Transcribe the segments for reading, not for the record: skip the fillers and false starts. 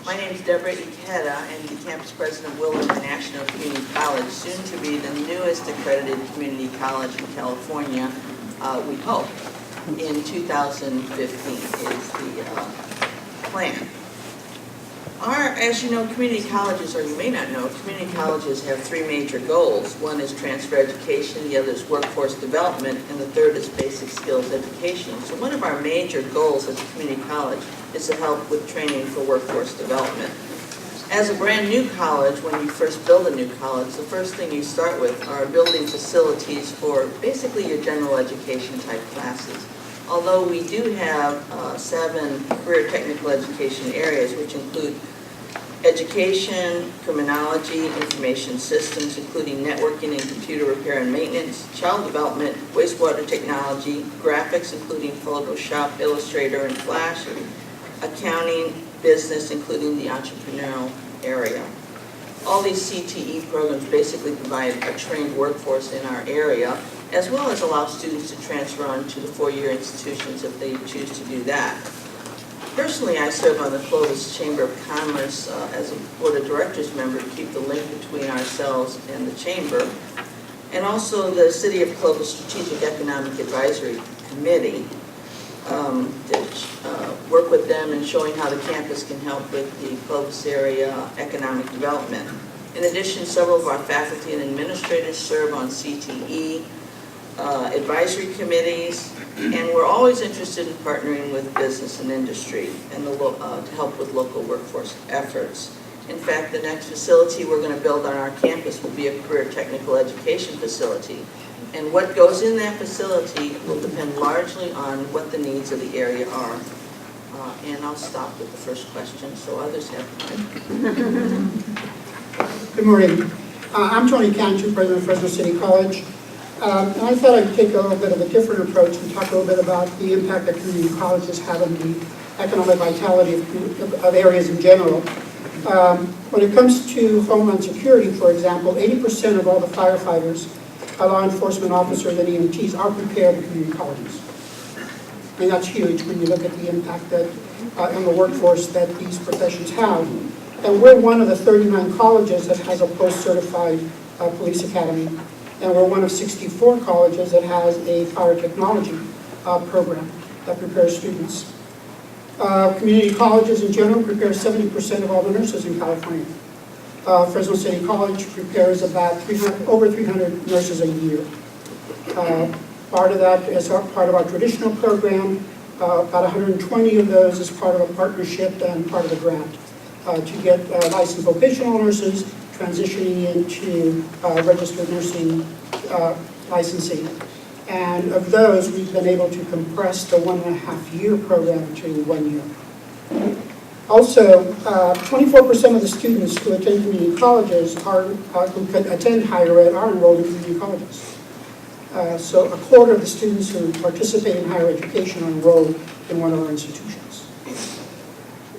My name is Deborah Ikeda, and the campus president of Willow International Community College, soon to be the newest accredited community college in California, we hope, in 2015 is the plan. As you know, community colleges, or you may not know, community colleges have three major goals. One is transfer education, the other is workforce development, and the third is basic skills education. So one of our major goals as a community college is to help with training for workforce development. As a brand new college, when you first build a new college, the first thing you start with are building facilities for basically your general education type classes. Although we do have 7 career technical education areas, which include education, criminology, information systems, including networking and computer repair and maintenance, child development, wastewater technology, graphics, including Photoshop, Illustrator, and Flash, accounting, business, including the entrepreneurial area. All these CTE programs basically provide a trained workforce in our area, as well as allow students to transfer on to the 4-year institutions if they choose to do that. Personally, I serve on the Clovis Chamber of Commerce as a Board of Directors member to keep the link between ourselves and the Chamber, and also the City of Clovis Strategic Economic Advisory Committee to work with them in showing how the campus can help with the Clovis area economic development. In addition, several of our faculty and administrators serve on CTE advisory committees, and we're always interested in partnering with business and industry and to help with local workforce efforts. In fact, the next facility we're going to build on our campus will be a career technical education facility. And what goes in that facility will depend largely on what the needs of the area are. And I'll stop with the first question so others have time. Good morning. I'm Tony Cantu, president of Fresno City College. And I thought I'd take a little bit of a different approach and talk a little bit about the impact that community colleges have on the economic vitality of areas in general. When it comes to homeland security, for example, 80% of all the firefighters, law enforcement officers, and EMTs are prepared in community colleges. I mean, that's huge when you look at the impact that on the workforce that these professions have. And we're one of the 39 colleges that has a post-certified police academy. And we're one of 64 colleges that has a fire technology program that prepares students. Community colleges in general prepare 70% of all the nurses in California. Fresno City College prepares about over 300 nurses a year. Part of that is part of our traditional program. About 120 of those is part of a partnership and part of a grant to get licensed vocational nurses transitioning into registered nursing licensing. And of those, we've been able to compress the 1.5-year program to 1 year. Also, 24% of the students who attend community colleges who could attend higher ed are enrolled in community colleges. So a quarter of the students who participate in higher education are enrolled in one of our institutions.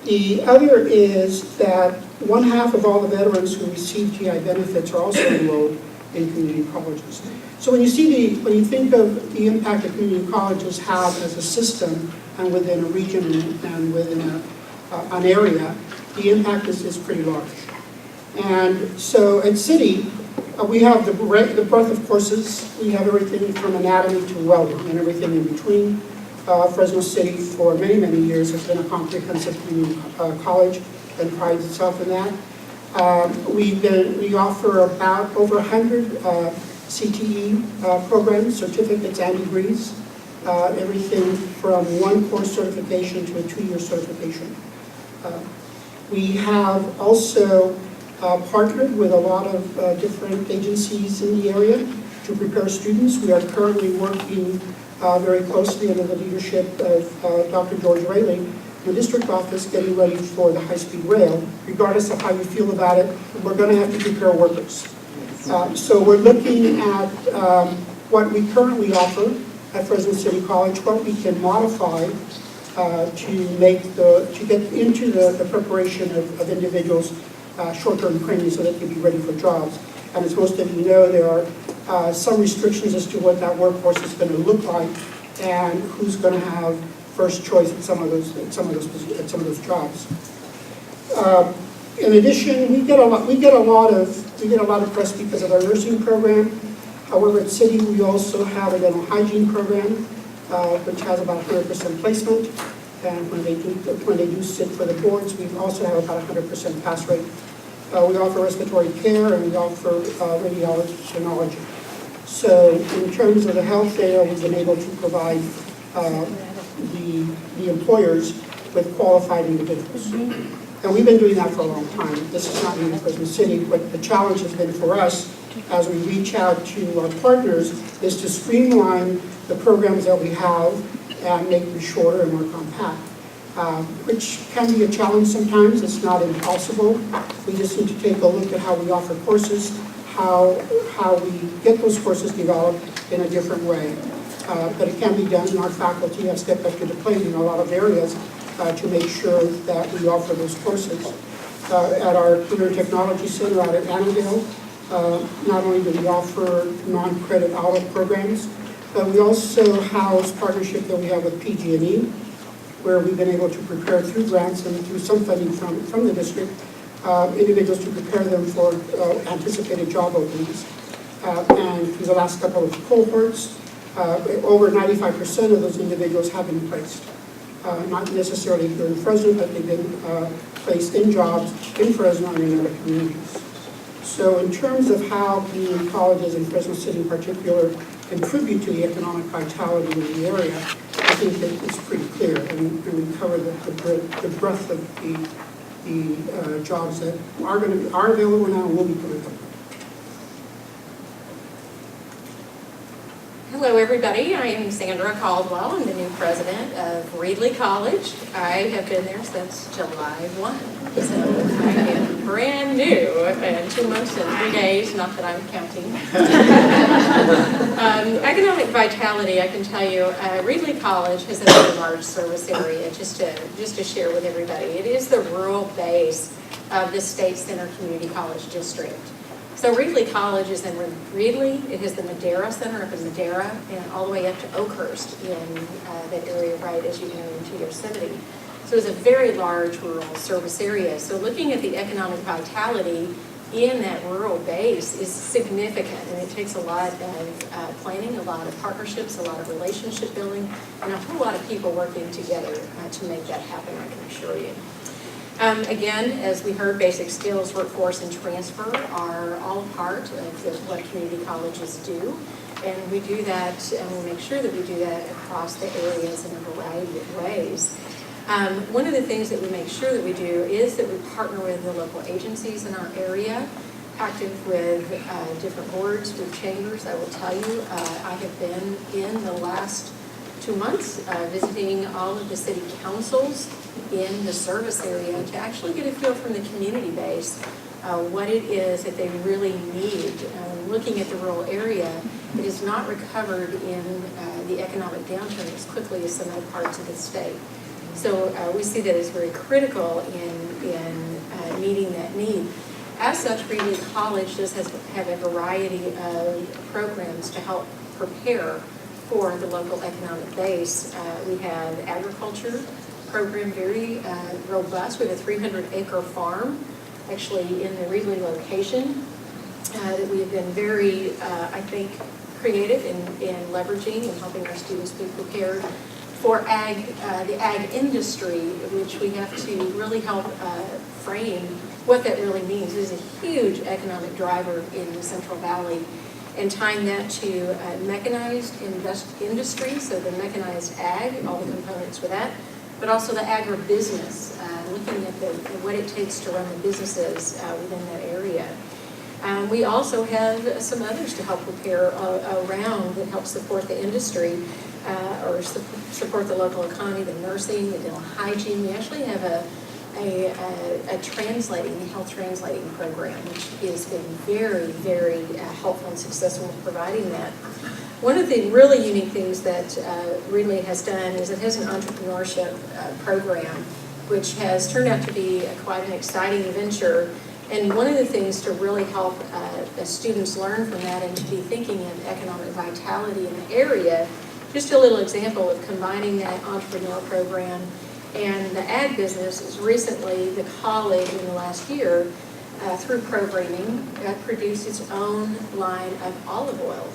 The other is that 1/2 of all the veterans who receive GI benefits are also enrolled in community colleges. So when you think of the impact that community colleges have as a system and within a region and within an area, the impact is pretty large. And so at City, we have the breadth of courses. We have everything from anatomy to welding and everything in between. Fresno City, for many, many years, has been a comprehensive community college and prides itself in that. We offer about over 100 CTE programs, certificates and degrees, everything from 1 course certification to a 2-year certification. We have also partnered with a lot of different agencies in the area to prepare students. We are currently working very closely under the leadership of Dr. George Reedley in the district office, getting ready for the high-speed rail. Regardless of how you feel about it, we're going to have to prepare workers. So we're looking at what we currently offer at Fresno City College, what we can modify to get into the preparation of individuals short-term training so they can be ready for jobs. And as most of you know, there are some restrictions as to what that workforce is going to look like and who's going to have first choice at some of those jobs. In addition, we get a lot of press because of our nursing program. However, at City, we also have a dental hygiene program, which has about 100% placement. And when they do sit for the boards, we also have about 100% pass rate. We offer respiratory care, and we offer radiology. So in terms of the health data, we've been able to provide the employers with qualified individuals. And we've been doing that for a long time. This is not new in Fresno City, but the challenge has been for us as we reach out to our partners is to streamline the programs that we have and make them shorter and more compact, which can be a challenge sometimes. It's not impossible. We just need to take a look at how we offer courses, how we get those courses developed in a different way. But it can be done, and our faculty have stepped up to the plate in a lot of areas to make sure that we offer those courses. At our Career Technology Center out at Annandale, not only do we offer non-credit hour programs, but we also house partnership that we have with PG&E, where we've been able to prepare through grants and through some funding from the district, individuals to prepare them for anticipated job openings. And through the last couple of cohorts, over 95% of those individuals have been placed. Not necessarily here in Fresno, but they've been placed in jobs in Fresno and in other communities. So in terms of how community colleges in Fresno City in particular contribute to the economic vitality of the area, I think that it's pretty clear, and we cover the breadth of the jobs that are available now and will be coming up. Hello, everybody. I am Sandra Caldwell. I'm the new president of Reedley College. I have been there since July 1, so I am brand new, and 2 months and 3 days, not that I'm counting. Economic vitality, I can tell you, Reedley College has a very large service area, just to share with everybody. It is the rural base of the State Center Community College District. So Reedley College is in Reedley. It has the Madera Center up in Madera, and all the way up to Oakhurst in that area right as you enter into Yosemite. So it's a very large rural service area. So looking at the economic vitality in that rural base is significant, and it takes a lot of planning, a lot of partnerships, a lot of relationship building, and a whole lot of people working together to make that happen, I can assure you. Again, as we heard, basic skills, workforce, and transfer are all part of what community colleges do. And we do that, and we make sure that we do that across the areas in a variety of ways. One of the things that we make sure that we do is that we partner with the local agencies in our area, active with different boards, with chambers. I will tell you, I have been in the last 2 months visiting all of the city councils in the service area to actually get a feel from the community base what it is that they really need. Looking at the rural area, it is not recovered in the economic downturn as quickly as some other parts of the state. So we see that as very critical in meeting that need. As such, Reedley College does have a variety of programs to help prepare for the local economic base. We have agriculture program, very robust. We have a 300-acre farm actually in the Reedley location that we have been very, I think, creative in leveraging and helping our students be prepared for the ag industry, which we have to really help frame what that really means. It is a huge economic driver in the Central Valley, and tying that to mechanized industry, so the mechanized ag, all the components for that, but also the agribusiness, looking at what it takes to run the businesses within that area. We also have some others to help prepare around that help support the industry or support the local economy, the nursing, the dental hygiene. We actually have a health translating program, which has been very, very helpful and successful in providing that. One of the really unique things that Reedley has done is it has an entrepreneurship program, which has turned out to be quite an exciting venture. And one of the things to really help students learn from that and to be thinking of economic vitality in the area, just a little example of combining that entrepreneur program And the ag business is recently, the college in the last year, through programming, produced its own line of olive oil,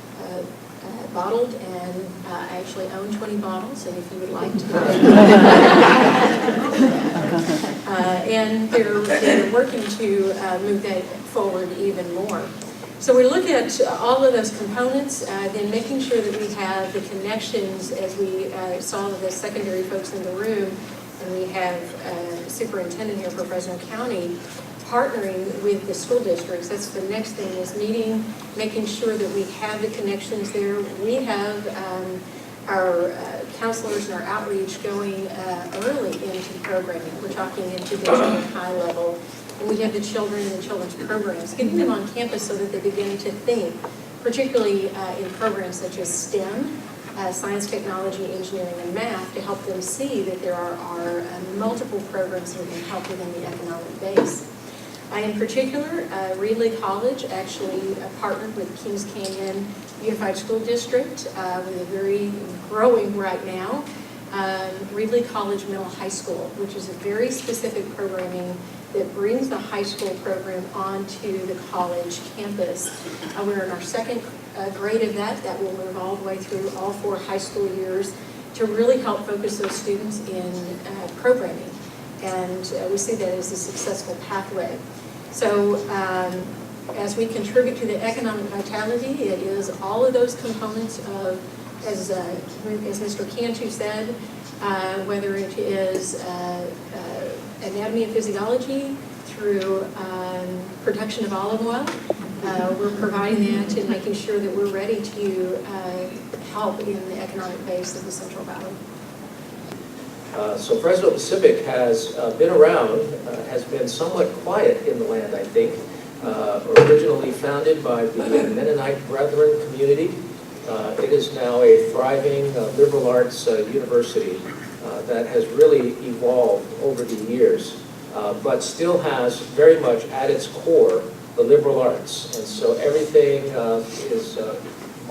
bottled, and I actually own 20 bottles, and if you would like to buy and they're working to move that forward even more. So we look at all of those components, then making sure that we have the connections, as we saw the secondary folks in the room, and we have superintendent here for Fresno County, partnering with the school districts. That's the next thing, is meeting, making sure that we have the connections there. We have our counselors and our outreach going early into the programming. We're talking into the junior high level. And we have the children and the children's programs, getting them on campus so that they begin to think, particularly in programs such as STEM, science, technology, engineering, and math, to help them see that there are multiple programs that can help within the economic base. In particular, Reedley College actually partnered with Kings Canyon Unified School District with a very growing right now, Reedley College Middle High School, which is a very specific programming that brings the high school program onto the college campus. We're in our second grade of that. That will move all the way through all 4 high school years to really help focus those students in programming. And we see that as a successful pathway. So as we contribute to the economic vitality, it is all of those components of, as Mr. Cantu said, whether it is anatomy and physiology through production of olive oil. We're providing that and making sure that we're ready to help in the economic base of the Central Valley. So Fresno Pacific has been around, has been somewhat quiet in the land, I think. Originally founded by the Mennonite Brethren community, it is now a thriving liberal arts university that has really evolved over the years, but still has very much at its core the liberal arts. And so everything is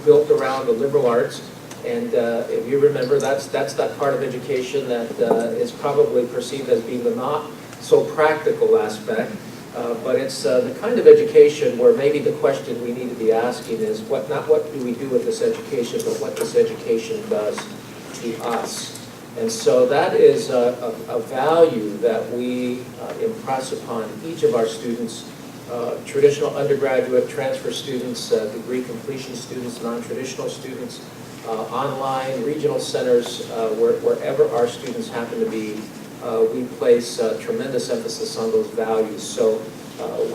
built around the liberal arts. And if you remember, that's that part of education that is probably perceived as being the not so practical aspect. But it's the kind of education where maybe the question we need to be asking is not what do we do with this education, but what this education does to us. And so that is a value that we impress upon each of our students, traditional undergraduate, transfer students, degree completion students, non-traditional students, online, regional centers, wherever our students happen to be, we place tremendous emphasis on those values. So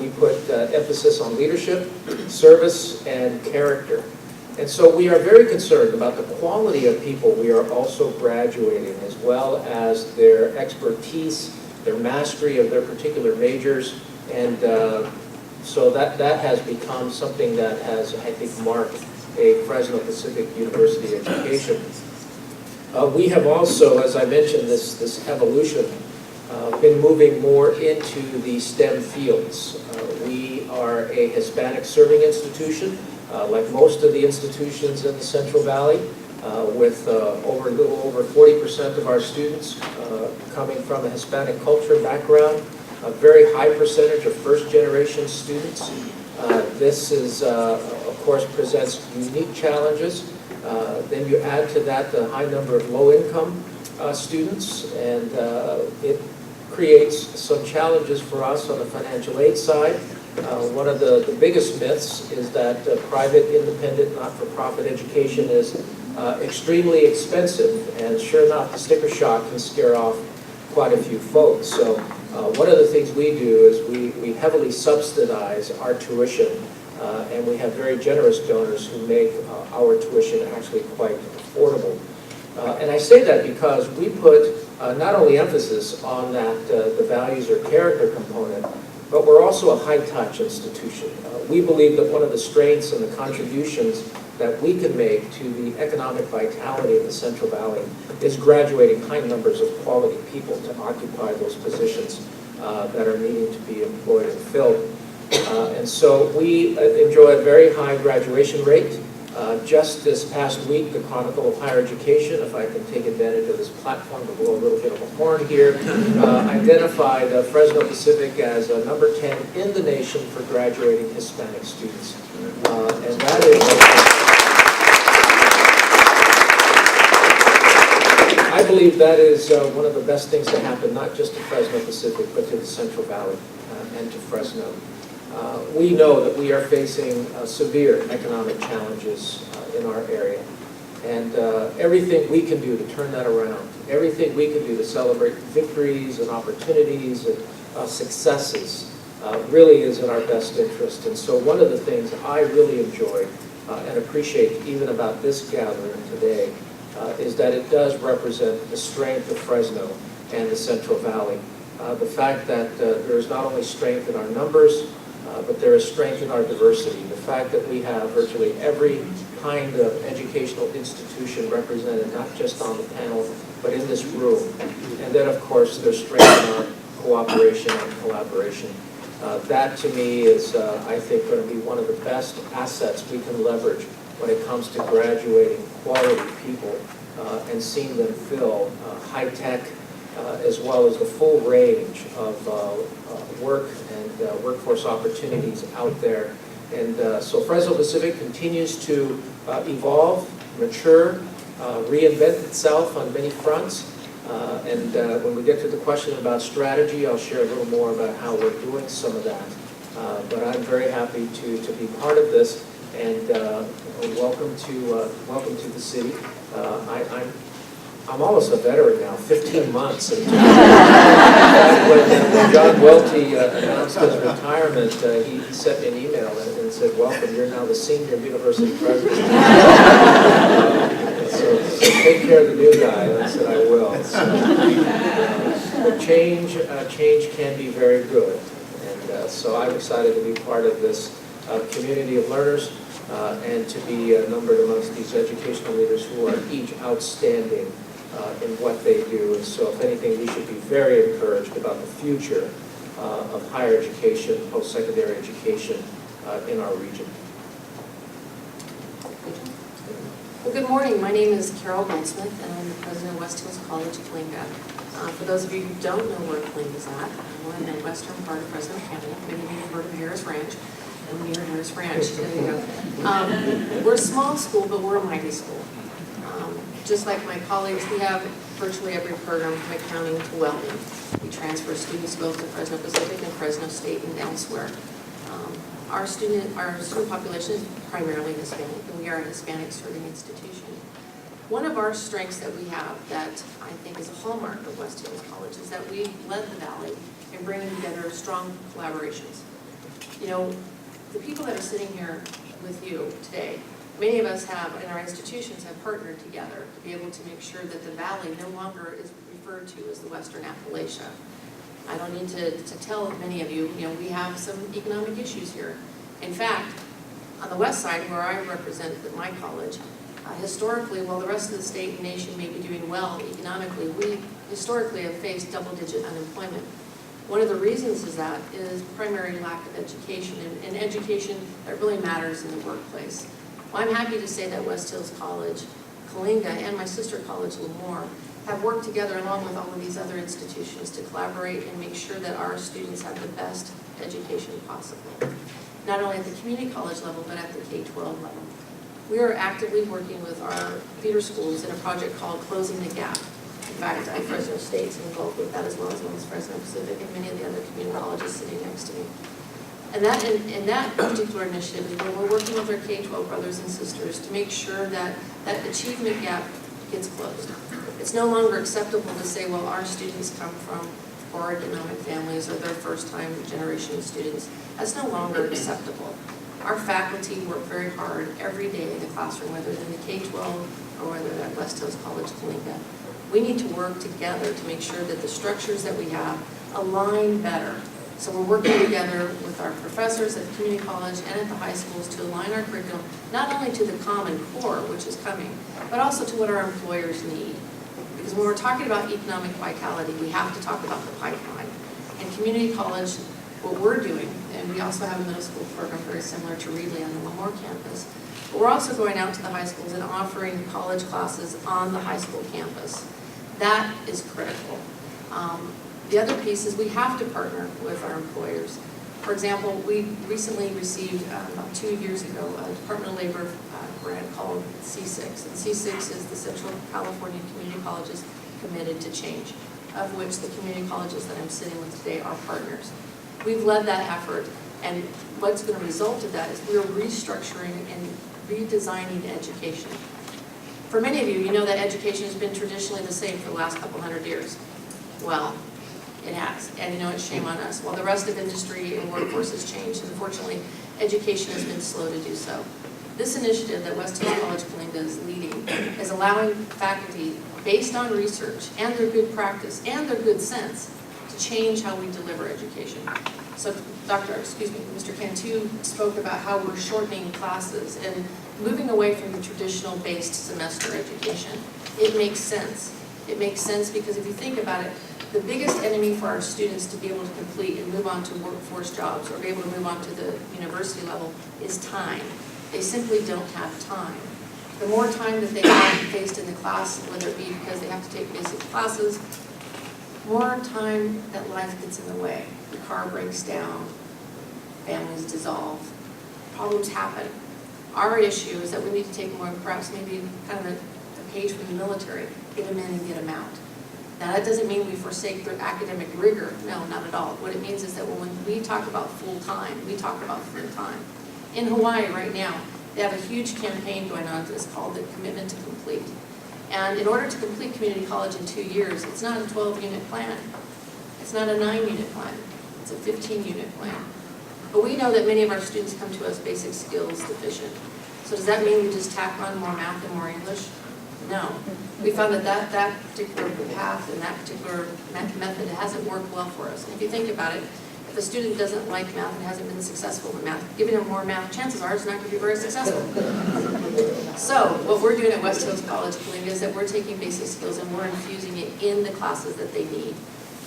we put emphasis on leadership, service, and character. And so we are very concerned about the quality of people we are also graduating, as well as their expertise, their mastery of their particular majors. And so that has become something that has, I think, marked a Fresno Pacific University education. We have also, as I mentioned, this evolution, been moving more into the STEM fields. We are a Hispanic serving institution, like most of the institutions in the Central Valley, with a little over 40% of our students coming from a Hispanic culture background, a very high percentage of first-generation students. This is, of course, presents unique challenges. Then you add to that the high number of low-income students, and it creates some challenges for us on the financial aid side. One of the biggest myths is that private, independent, not-for-profit education is extremely expensive, and sure enough, the sticker shock can scare off quite a few folks. So one of the things we do is we heavily subsidize our tuition, and we have very generous donors who make our tuition actually quite affordable. And I say that because we put not only emphasis on that, the values or character component, but we're also a high-touch institution. We believe that one of the strengths and the contributions that we can make to the economic vitality of the Central Valley is graduating high numbers of quality people to occupy those positions that are needing to be employed and filled. And so we enjoy a very high graduation rate. Just this past week, the Chronicle of Higher Education, if I can take advantage of this platform to blow a little bit of a horn here, identified Fresno Pacific as number 10 in the nation for graduating Hispanic students. And that is, I believe that is one of the best things to happen, not just to Fresno Pacific, but to the Central Valley and to Fresno. We know that we are facing severe economic challenges in our area. And everything we can do to turn that around, everything we can do to celebrate victories and opportunities and successes really is in our best interest. And so one of the things I really enjoy and appreciate even about this gathering today is that it does represent the strength of Fresno and the Central Valley. The fact that there is not only strength in our numbers, but there is strength in our diversity. The fact that we have virtually every kind of educational institution represented, not just on the panel, but in this room. And then, of course, there's strength in our cooperation and collaboration. That, to me, is, I think, going to be one of the best assets we can leverage when it comes to graduating quality people and seeing them fill high-tech as well as the full range of work and workforce opportunities out there. And so Fresno Pacific continues to evolve, mature, reinvent itself on many fronts. And when we get to the question about strategy, I'll share a little more about how we're doing some of that. But I'm very happy to be part of this, and welcome to the city. I'm almost a veteran now, 15 months. And when John Welty announced his retirement, he sent me an email and said, "Welcome, you're now the senior university president." So take care of the new guy. And I said, "I will." So, change can be very good. And so I'm excited to be part of this community of learners and to be numbered amongst these educational leaders who are each outstanding in what they do. And so if anything, we should be very encouraged about the future of higher education, post-secondary education in our region. Well, good morning. My name is Carole Goldsmith, and I'm the president of West Hills College, Coalinga. For those of you who don't know where Coalinga is at, we're in the western part of Fresno County. Many of you have heard of Harris Ranch, and near Harris Ranch. There you go. We're a small school, but we're a mighty school. Just like my colleagues, we have virtually every program from accounting to welding. We transfer students both to Fresno Pacific and Fresno State and elsewhere. Our student population is primarily Hispanic, and we are a Hispanic serving institution. One of our strengths that we have that I think is a hallmark of West Hills College is that we led the Valley in bringing together strong collaborations. You know, the people that are sitting here with you today, many of us have, in our institutions, have partnered together to be able to make sure that the Valley no longer is referred to as the Western Appalachia. I don't need to tell many of you, we have some economic issues here. In fact, on the west side, where I represent my college, historically, while the rest of the state and nation may be doing well economically, we historically have faced double-digit unemployment. One of the reasons is primary lack of education, and education that really matters in the workplace. Well, I'm happy to say that West Hills College, Coalinga, and my sister college, Lemoore, have worked together along with all of these other institutions to collaborate and make sure that our students have the best education possible. Not only at the community college level, but at the K-12 level. We are actively working with our feeder schools in a project called Closing the Gap. In fact, Fresno State's involved with that as well as Fresno Pacific and many of the other community colleges sitting next to me. And that particular initiative is where we're working with our K-12 brothers and sisters to make sure that that achievement gap gets closed. It's no longer acceptable to say, well, our students come from poor economic families or they're first-time generation students. That's no longer acceptable. Our faculty work very hard every day in the classroom, whether it's in the K-12 or whether they're at West Hills College, Coalinga. We need to work together to make sure that the structures that we have align better. So we're working together with our professors at community college and at the high schools to align our curriculum, not only to the Common Core, which is coming, but also to what our employers need. Because when we're talking about economic vitality, we have to talk about the pipeline. And community college, what we're doing, and we also have a middle school program very similar to Reedley on the Lemoore campus, But we're also going out to the high schools and offering college classes on the high school campus. That is critical. The other piece is we have to partner with our employers. For example, we recently received, about 2 years ago, a Department of Labor grant called C6. And C6 is the Central California Community Colleges Committed to Change, of which the community colleges that I'm sitting with today are partners. We've led that effort, and what's going to result of that is we're restructuring and redesigning education. For many of you, you know that education has been traditionally the same for the last couple hundred years. Well, it has, and you know, it's shame on us. While the rest of industry and workforce has changed, unfortunately, education has been slow to do so. This initiative that West Hills College Coalinga is leading is allowing faculty, based on research and their good practice and their good sense, to change how we deliver education. So Mr. Cantu spoke about how we're shortening classes and moving away from the traditional based semester education. It makes sense. It makes sense because if you think about it, the biggest enemy for our students to be able to complete and move on to workforce jobs or be able to move on to the university level is time. They simply don't have time. The more time that they have faced in the class, whether it be because they have to take basic classes, more time that life gets in the way. The car breaks down, families dissolve, problems happen. Our issue is that we need to take more, perhaps maybe kind of a page from the military, get them in and get them out. Now that doesn't mean we forsake their academic rigor, no, not at all. What it means is that when we talk about full-time, we talk about full-time. In Hawaii right now, they have a huge campaign going on that's called the Commitment to Complete. And in order to complete community college in 2 years, it's not a 12-unit plan. It's not a 9-unit plan. It's a 15-unit plan. But we know that many of our students come to us basic skills deficient. So does that mean we just tack on more math and more English? No. We found that that particular path and that particular method hasn't worked well for us. And if you think about it, if a student doesn't like math and hasn't been successful in math, giving them more math, chances are it's not going to be very successful. So what we're doing at West Hills College Coalinga is that we're taking basic skills and we're infusing it in the classes that they need.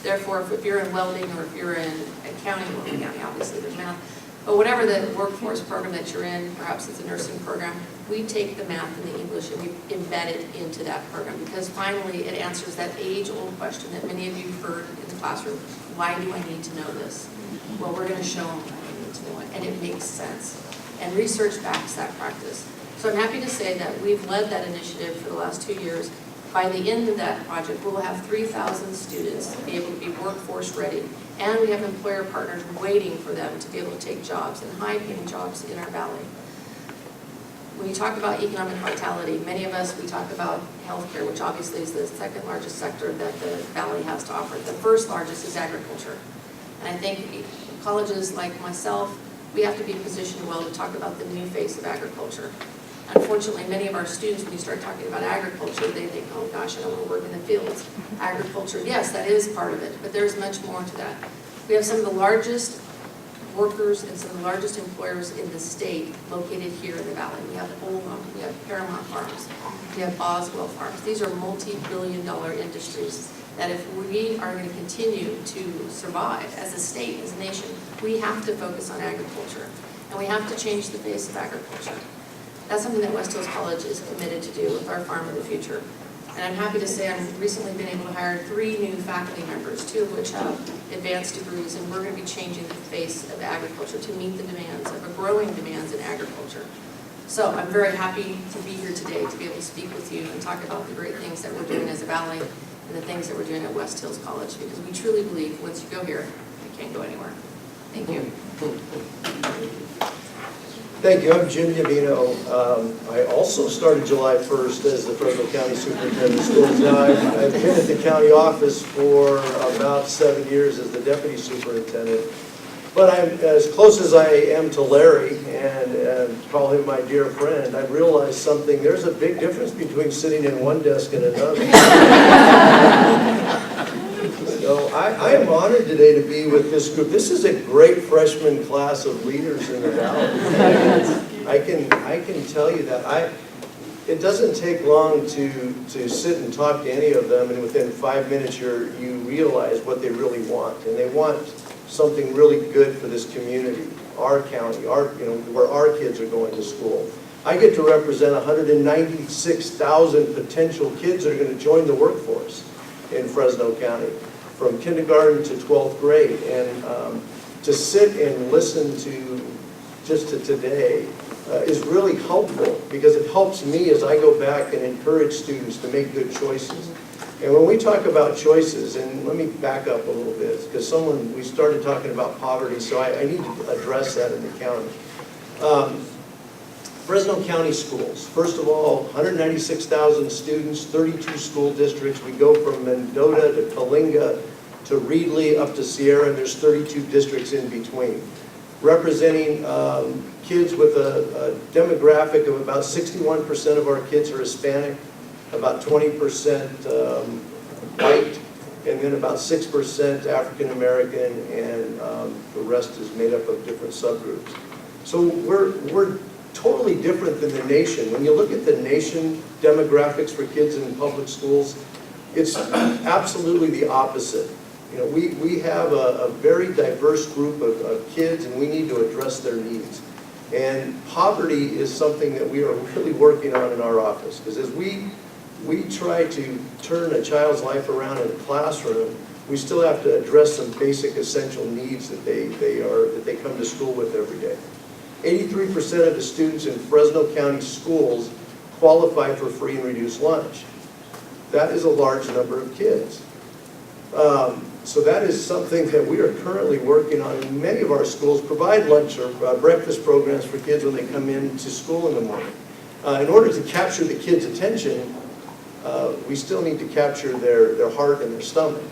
Therefore, if you're in welding or if you're in accounting, well, accounting obviously there's math, but whatever the workforce program that you're in, perhaps it's a nursing program, we take the math and the English and we embed it into that program because finally it answers that age-old question that many of you heard in the classroom. Why do I need to know this? Well, we're going to show them why I need to know it, and it makes sense. And research backs that practice. So I'm happy to say that we've led that initiative for the last 2 years. By the end of that project, we'll have 3,000 students be able to be workforce ready, and we have employer partners waiting for them to be able to take jobs and high-paying jobs in our valley. When you talk about economic vitality, many of us, we talk about healthcare, which obviously is the second largest sector that the valley has to offer. The first largest is agriculture. And I think colleges like myself, we have to be positioned well to talk about the new face of agriculture. Unfortunately, many of our students, when you start talking about agriculture, they think, oh gosh, I don't want to work in the fields. Agriculture, yes, that is part of it, but there's much more to that. We have some of the largest workers and some of the largest employers in the state located here in the valley. We have Olma, we have Paramount Farms, we have Boswell Farms. These are multi-billion-dollar industries that if we are going to continue to survive as a state, as a nation, we have to focus on agriculture, and we have to change the face of agriculture. That's something that West Hills College is committed to do with our Farm of the Future. And I'm happy to say I've recently been able to hire 3 new faculty members, 2 of which have advanced degrees, and we're going to be changing the face of agriculture to meet the demands of a growing demands in agriculture. So I'm very happy to be here today to be able to speak with you and talk about the great things that we're doing as a valley and the things that we're doing at West Hills College, because we truly believe once you go here, you can't go anywhere. Thank you. Thank you. I'm Jim Yovino. I also started July 1st as the Fresno County Superintendent of Schools. Now, I've been at the county office for about 7 years as the Deputy Superintendent. But I'm as close as I am to Larry and call him my dear friend. I've realized something. There's a big difference between sitting in one desk and another. So I am honored today to be with this group. This is a great freshman class of leaders in the valley. I can tell you that. It doesn't take long to sit and talk to any of them, and within 5 minutes you realize what they really want, and they want something really good for this community, our county, where our kids are going to school. I get to represent 196,000 potential kids that are going to join the workforce in Fresno County, from kindergarten to 12th grade. And to sit and listen to just to today is really helpful, because it helps me as I go back and encourage students to make good choices. And when we talk about choices, and let me back up a little bit, because we started talking about poverty, so I need to address that in the county. Fresno County schools, first of all, 196,000 students, 32 school districts. We go from Mendota to Coalinga to Reedley up to Sierra, and there's 32 districts in between, representing kids with a demographic of about 61% of our kids are Hispanic, about 20% white, and then about 6% African American, and the rest is made up of different subgroups. So we're totally different than the nation. When you look at the nation demographics for kids in public schools, it's absolutely the opposite. You know, we have a very diverse group of kids, and we need to address their needs. And poverty is something that we are really working on in our office, because as we try to turn a child's life around in a classroom, we still have to address some basic essential needs that they come to school with every day. 83% of the students in Fresno County schools qualify for free and reduced lunch. That is a large number of kids. So that is something that we are currently working on. And many of our schools provide lunch or breakfast programs for kids when they come into school in the morning. In order to capture the kids' attention, we still need to capture their heart and their stomach.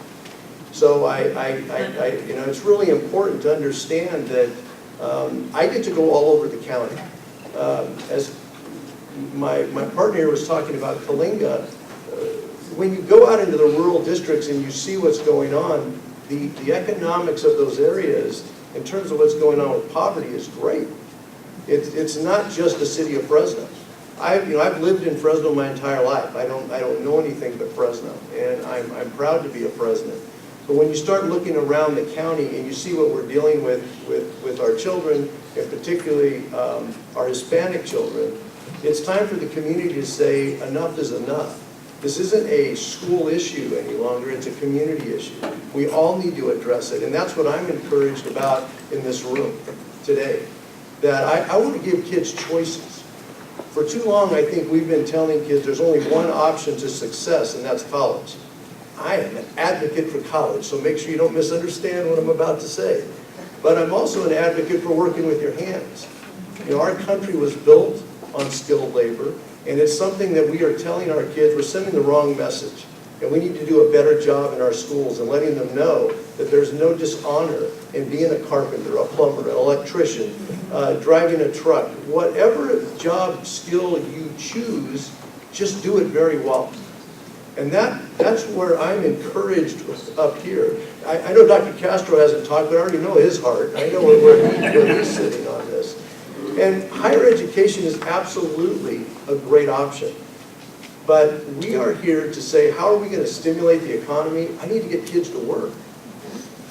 So you know, it's really important to understand that I get to go all over the county. As my partner here was talking about Coalinga, when you go out into the rural districts and you see what's going on, the economics of those areas in terms of what's going on with poverty is great. It's not just the city of Fresno. I've lived in Fresno my entire life. I don't know anything but Fresno, and I'm proud to be a Fresno. But when you start looking around the county and you see what we're dealing with our children, and particularly our Hispanic children, it's time for the community to say enough is enough. This isn't a school issue any longer, it's a community issue. We all need to address it, and that's what I'm encouraged about in this room today. That I want to give kids choices. For too long, I think we've been telling kids there's only one option to success, and that's college. I am an advocate for college, so make sure you don't misunderstand what I'm about to say. But I'm also an advocate for working with your hands. You know, our country was built on skilled labor, and it's something that we are telling our kids, we're sending the wrong message. And we need to do a better job in our schools and letting them know that there's no dishonor in being a carpenter, a plumber, an electrician, driving a truck. Whatever job skill you choose, just do it very well. And that's where I'm encouraged up here. I know Dr. Castro hasn't talked, but I already know his heart. I know where he's sitting on this. And higher education is absolutely a great option. But we are here to say, how are we going to stimulate the economy? I need to get kids to work.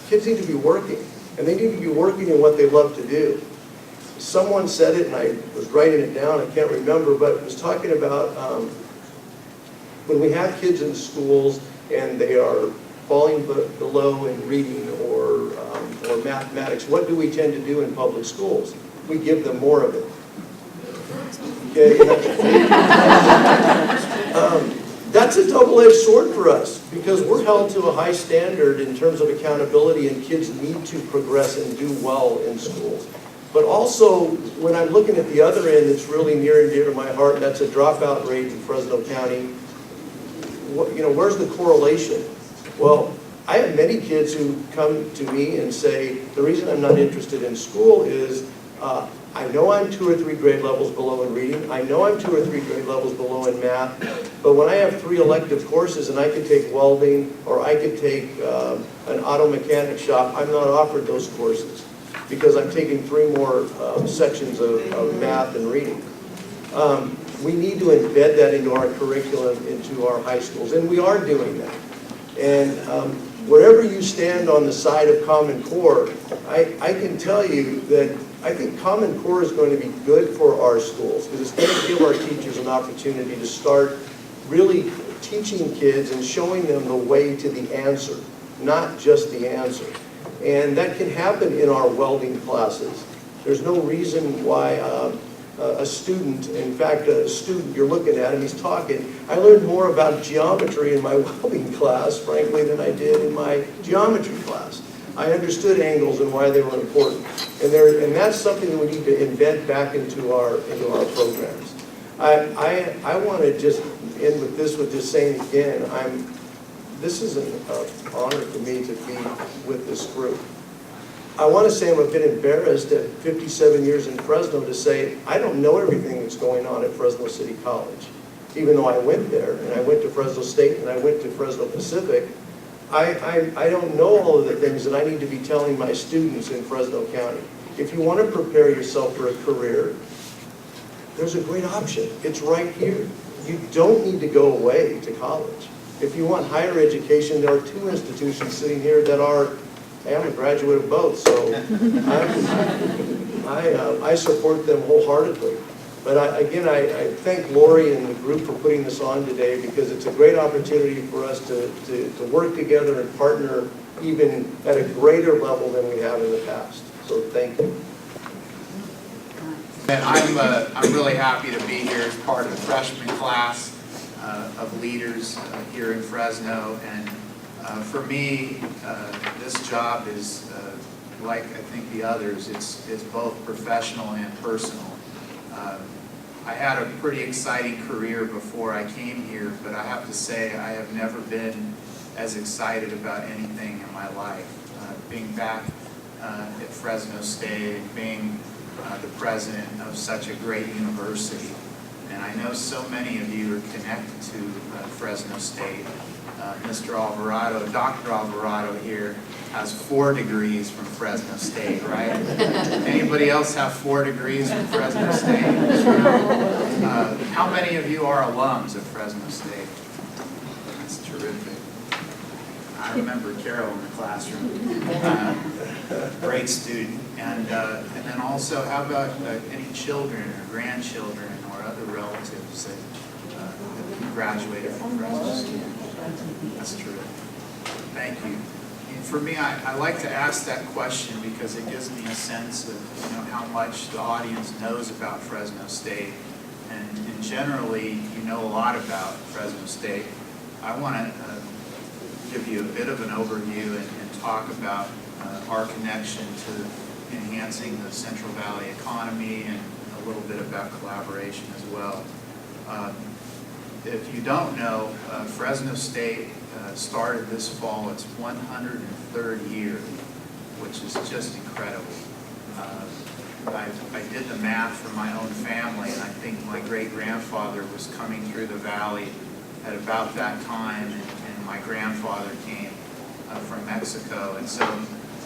Kids need to be working, and they need to be working in what they love to do. Someone said it, and I was writing it down, I can't remember, but it was talking about when we have kids in schools and they are falling below in reading or mathematics, what do we tend to do in public schools? We give them more of it. Okay? That's a double-edged sword for us, because we're held to a high standard in terms of accountability, and kids need to progress and do well in schools. But also, when I'm looking at the other end, it's really near and dear to my heart, and that's a dropout rate in Fresno County. You know, where's the correlation? Well, I have many kids who come to me and say, the reason I'm not interested in school is I know I'm 2 or 3 grade levels below in reading. I know I'm 2 or 3 grade levels below in math. But when I have 3 elective courses and I could take welding or I could take an auto mechanic shop, I'm not offered those courses because I'm taking 3 more sections of math and reading. We need to embed that into our curriculum, into our high schools, and we are doing that. And wherever you stand on the side of Common Core, I can tell you that I think Common Core is going to be good for our schools because it's going to give our teachers an opportunity to start really teaching kids and showing them the way to the answer, not just the answer. And that can happen in our welding classes. There's no reason why a student, in fact, a student, you're looking at him, he's talking. I learned more about geometry in my welding class, frankly, than I did in my geometry class. I understood angles and why they were important. And that's something that we need to embed back into our programs. I want to just end with this, with just saying again, this is an honor for me to be with this group. I want to say I'm a bit embarrassed at 57 years in Fresno to say I don't know everything that's going on at Fresno City College. Even though I went there, and I went to Fresno State, and I went to Fresno Pacific, I don't know all of the things that I need to be telling my students in Fresno County. If you want to prepare yourself for a career, there's a great option. It's right here. You don't need to go away to college. If you want higher education, there are 2 institutions sitting here that are, hey, I'm a graduate of both, so I support them wholeheartedly. But I thank Lori and the group for putting this on today because it's a great opportunity for us to work together and partner even at a greater level than we have in the past. So thank you. And I'm really happy to be here as part of the freshman class of leaders here in Fresno. And for me, this job is like I think the others. It's both professional and personal. I had a pretty exciting career before I came here, but I have to say I have never been as excited about anything in my life. Being back at Fresno State, being the president of such a great university. And I know so many of you are connected to Fresno State. Mr. Alvarado, Dr. Alvarado here has 4 degrees from Fresno State, right? Anybody else have 4 degrees from Fresno State? How many of you are alums of Fresno State? That's terrific. I remember Carole in the classroom. Great student. And then also, how about any children or grandchildren or other relatives that graduated from Fresno State? That's true. Thank you. And for me, I like to ask that question because it gives me a sense of how much the audience knows about Fresno State. And generally, you know a lot about Fresno State. I want to give you a bit of an overview and talk about our connection to enhancing the Central Valley economy and a little bit about collaboration as well. If you don't know, Fresno State started this fall its 103rd year, which is just incredible. I did the math for my own family, and I think my great-grandfather was coming through the valley at about that time, and my grandfather came from Mexico. And so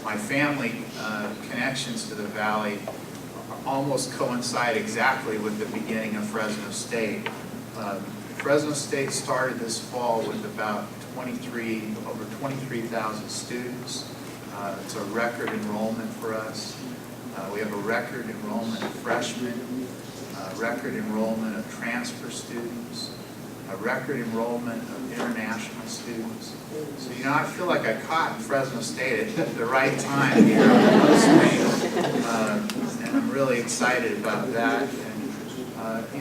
my family connections to the valley almost coincide exactly with the beginning of Fresno State. Fresno State started this fall with about over 23,000 students. It's a record enrollment for us. We have a record enrollment of freshmen, a record enrollment of transfer students, a record enrollment of international students. So, I feel like I caught Fresno State at the right time here on the and I'm really excited about that. And,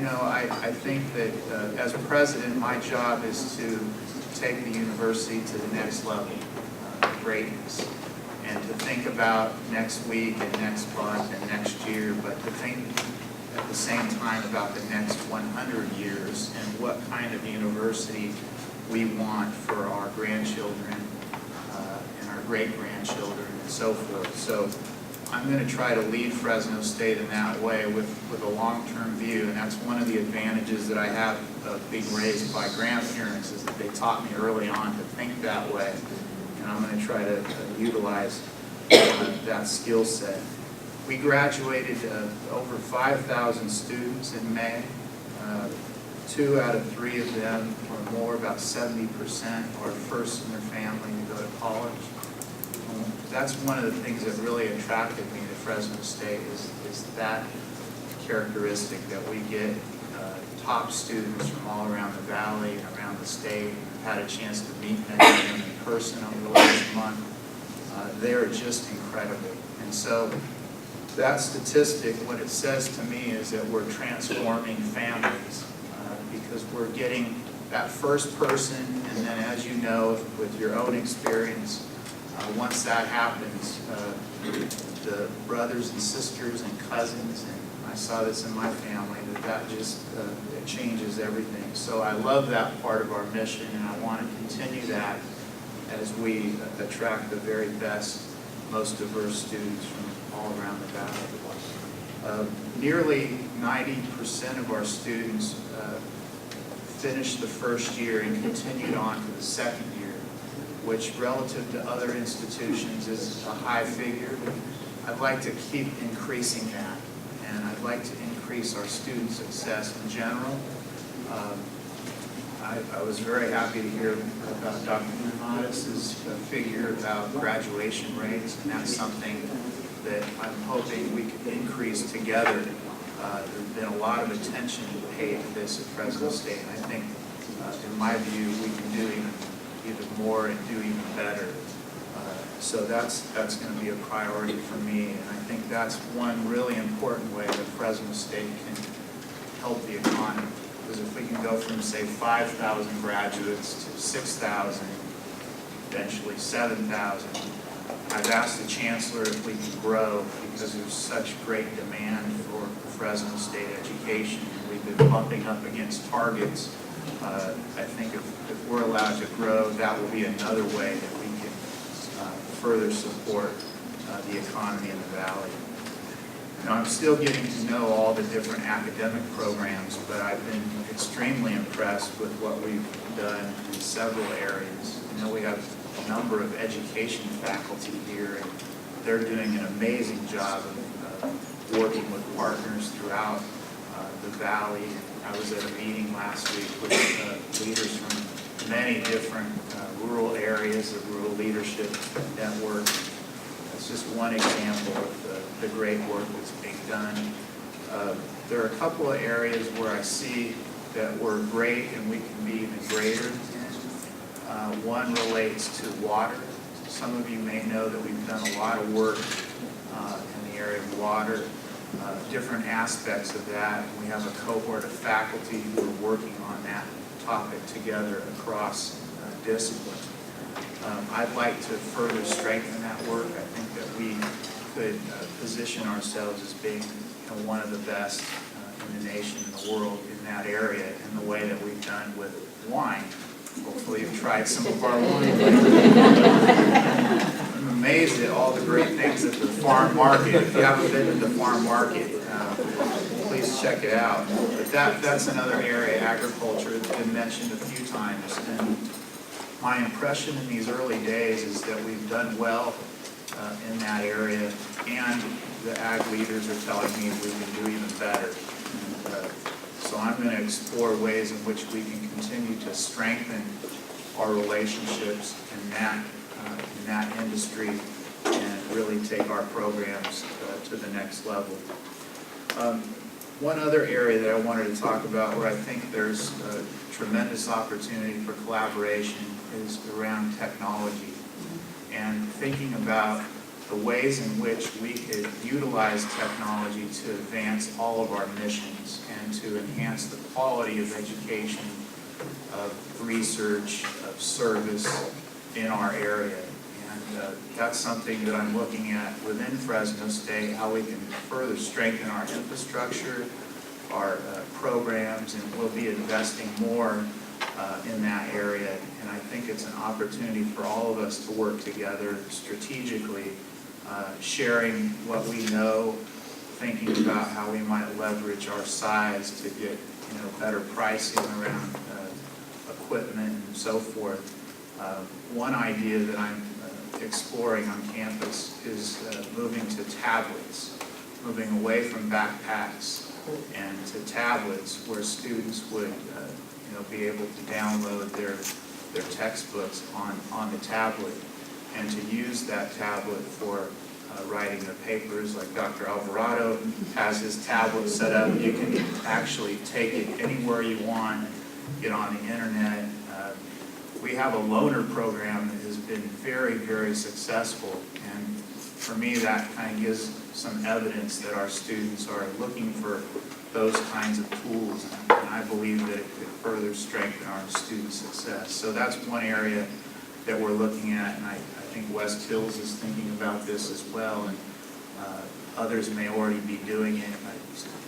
I think that as president, my job is to take the university to the next level of greatness, and to think about next week and next month and next year, but to think at the same time about the next 100 years and what kind of university we want for our grandchildren and our great-grandchildren and so forth. So I'm going to try to lead Fresno State in that way with a long-term view, and that's one of the advantages that I have of being raised by grandparents, is that they taught me early on to think that way, and I'm going to try to utilize that skill set. We graduated over 5,000 students in May. 2 out of 3 of them or more, about 70%, are first in their family to go to college. that's one of the things that really attracted me to Fresno State is that characteristic that we get top students from all around the valley and around the state. I've had a chance to meet many of them in person over the last month. They're just incredible. And so that statistic, what it says to me is that we're transforming families because we're getting that first person, and then as you know, with your own experience, once that happens, the brothers and sisters and cousins, and I saw this in my family, that just it changes everything. So I love that part of our mission, and I want to continue that as we attract the very best, most diverse students from all around the valley. Nearly 90% of our students finished the first year and continued on to the second year, which relative to other institutions is a high figure. I'd like to keep increasing that, and I'd like to increase our student success in general. I was very happy to hear about Dr. Muhammad's figure about graduation rates, and that's something that I'm hoping we could increase together. There's been a lot of attention paid to this at Fresno State, and I think, in my view, we can do even more and do even better. So that's going to be a priority for me, and I think that's one really important way that Fresno State can help the economy. Because if we can go from, say, 5,000 graduates to 6,000, eventually 7,000, I've asked the Chancellor if we can grow because there's such great demand for Fresno State education. We've been bumping up against targets. I think if we're allowed to grow, that will be another way that we can further support the economy in the Valley. Now, I'm still getting to know all the different academic programs, but I've been extremely impressed with what we've done in several areas. You know, we have a number of education faculty here, and they're doing an amazing job of working with partners throughout the Valley. I was at a meeting last week with leaders from many different rural areas, the Rural Leadership Network. That's just one example of the great work that's being done. There are a couple of areas where I see that we're great and we can be even greater. One relates to water. Some of you may know that we've done a lot of work in the area of water, different aspects of that. We have a cohort of faculty who are working on that topic together across discipline. I'd like to further strengthen that work. I think that we could position ourselves as being one of the best in the nation, in the world, in that area, in the way that we've done with wine. Hopefully you've tried some of our wine. I'm amazed at all the great things at the farm market. If you haven't been to the farm market, please check it out. But that's another area, agriculture, that's been mentioned a few times. And my impression in these early days is that we've done well in that area, and the ag leaders are telling me we can do even better. And, so I'm going to explore ways in which we can continue to strengthen our relationships in that industry and really take our programs to the next level. One other area that I wanted to talk about where I think there's a tremendous opportunity for collaboration is around technology and thinking about the ways in which we could utilize technology to advance all of our missions and to enhance the quality of education, of research, of service in our area. And that's something that I'm looking at within Fresno State, how we can further strengthen our infrastructure, our programs, and we'll be investing more in that area. And I think it's an opportunity for all of us to work together strategically, sharing what we know, thinking about how we might leverage our size to get better pricing around equipment and so forth. One idea that I'm exploring on campus is moving to tablets, moving away from backpacks and to tablets where students would be able to download their textbooks on the tablet and to use that tablet for writing their papers, like Dr. Alvarado has his tablet set up. You can actually take it anywhere you want, get on the internet. We have a loaner program that has been very, very successful, and for me that kind of gives some evidence that our students are looking for those kinds of tools, and I believe that it could further strengthen our student success. So that's one area that we're looking at, and I think West Hills is thinking about this as well, and others may already be doing it.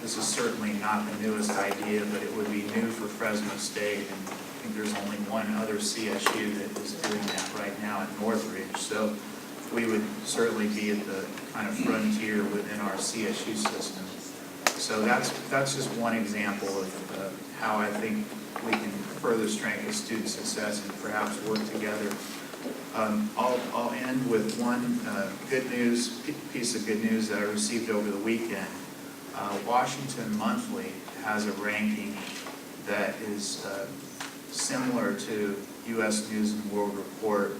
This is certainly not the newest idea, but it would be new for Fresno State, and I think there's only one other CSU that is doing that right now at Northridge. So we would certainly be at the kind of frontier within our CSU system. So that's just one example of how I think we can further strengthen student success and perhaps work together. I'll end with one piece of good news that I received over the weekend. Washington Monthly has a ranking that is similar to U.S. News and World Report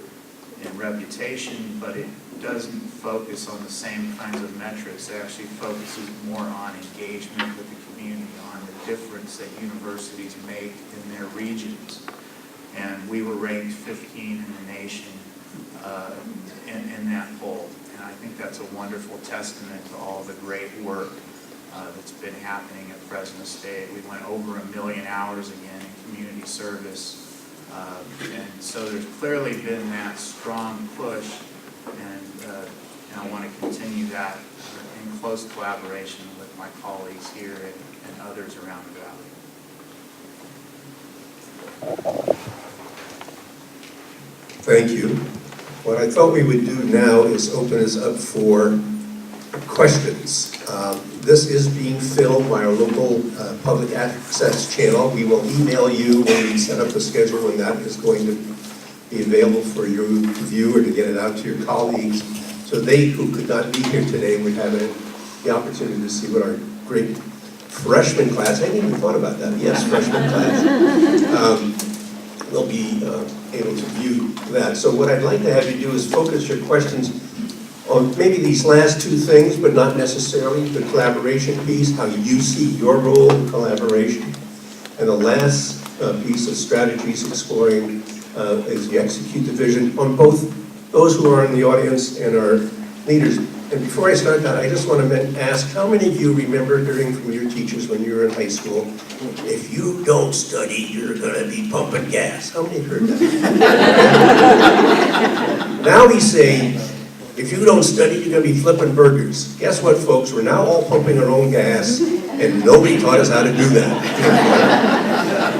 in reputation, but it doesn't focus on the same kinds of metrics. It actually focuses more on engagement with the community, on the difference that universities make in their regions. And we were ranked 15 in the nation in that poll. And I think that's a wonderful testament to all the great work that's been happening at Fresno State. We went over 1 million hours again in community service. And so there's clearly been that strong push, and I want to continue that in close collaboration with my colleagues here and others around the valley. Thank you. What I thought we would do now is open us up for questions. This is being filmed by our local public access channel. We will email you when we set up the schedule, and that is going to be available for you to view or to get it out to your colleagues. So they who could not be here today would have the opportunity to see what our great freshman class, I hadn't even thought about that, yes, freshman class, will be able to view that. So what I'd like to have you do is focus your questions on maybe these last two things, but not necessarily the collaboration piece, how you see your role in collaboration, and the last piece of strategies exploring as you execute the vision on both those who are in the audience and our leaders. And before I start that, I just want to ask, how many of you remember hearing from your teachers when you were in high school, if you don't study, you're going to be pumping gas? How many heard that? Now we say, if you don't study, you're going to be flipping burgers. Guess what, folks? We're now all pumping our own gas, and nobody taught us how to do that.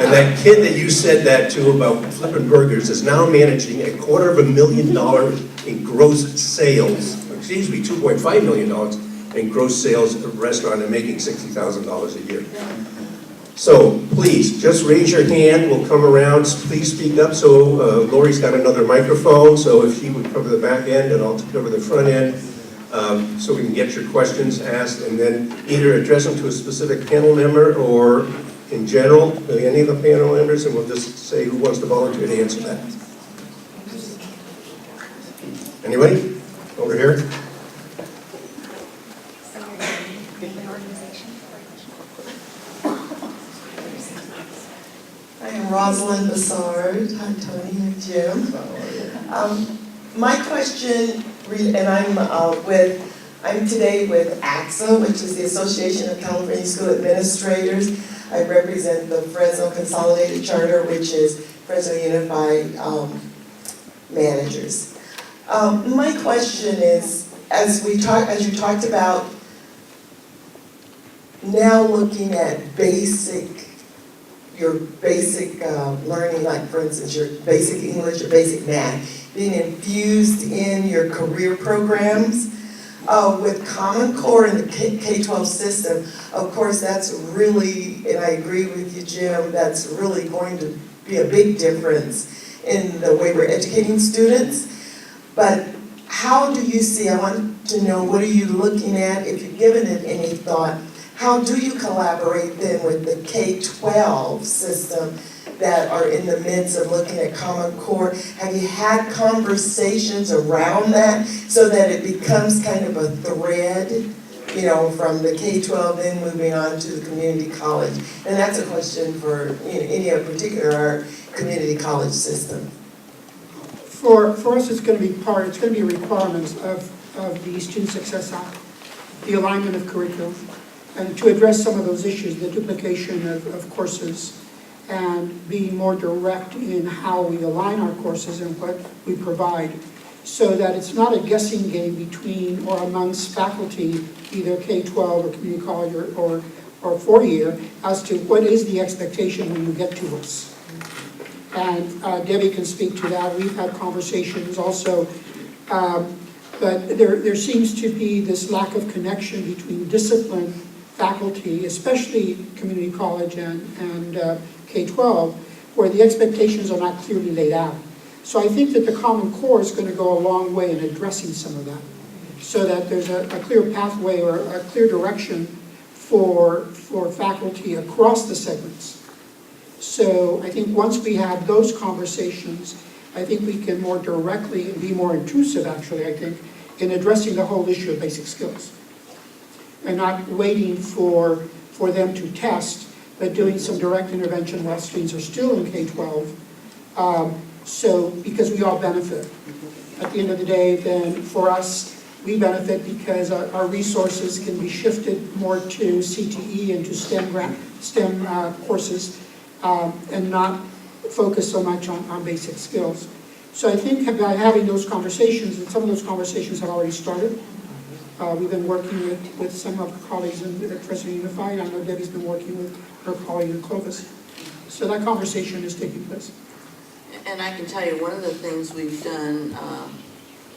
And that kid that you said that to about flipping burgers is now managing $250,000 in gross sales. Excuse me, $2.5 million in gross sales at a restaurant and making $60,000 a year. So please, just raise your hand. We'll come around. Please speak up. So Lori's got another microphone. So if she would cover the back end and I'll cover the front end, so we can get your questions asked and then either address them to a specific panel member or in general, any of the panel members, and we'll just say who wants to volunteer to answer that. Anybody? Over here. I am Rosalind Bassard. Hi, Tony and Jim. My question, and I'm today with AXA, which is the Association of California School Administrators. I represent the Fresno Consolidated Charter, which is Fresno Unified Managers. My question is, as you talked about, now looking at your basic learning, like for instance, your basic English, your basic math, being infused in your career programs with Common Core in the K-12 system. Of course, that's really, and I agree with you, Jim, that's really going to be a big difference in the way we're educating students. But how do you see, I want to know, what are you looking at, if you've given it any thought, how do you collaborate then with the K-12 system that are in the midst of looking at Common Core? Have you had conversations around that so that it becomes kind of a thread, you know, from the K-12 then moving on to the community college? And that's a question for any in particular our community college system. For us, it's going to be requirements of the Student Success Act, the alignment of curriculum, and to address some of those issues, the duplication of courses, and being more direct in how we align our courses and what we provide, so that it's not a guessing game between or amongst faculty, either K-12 or community college or four-year, as to what is the expectation when you get to us. And Debbie can speak to that. We've had conversations also, but there seems to be this lack of connection between discipline, faculty, especially community college and K-12, where the expectations are not clearly laid out. So I think that the Common Core is going to go a long way in addressing some of that, so that there's a clear pathway or a clear direction for faculty across the segments. So I think once we have those conversations, I think we can more directly and be more intrusive, actually, I think, in addressing the whole issue of basic skills. And not waiting for them to test, but doing some direct intervention while students are still in K-12. So, because we all benefit. At the end of the day, then for us, we benefit because our resources can be shifted more to CTE and to STEM courses, and not focus so much on basic skills. So I think by having those conversations, and some of those conversations have already started. We've been working with some of our colleagues at Fresno Unified. I know Debbie's been working with her colleague in Clovis. So that conversation is taking place. And I can tell you, one of the things we've done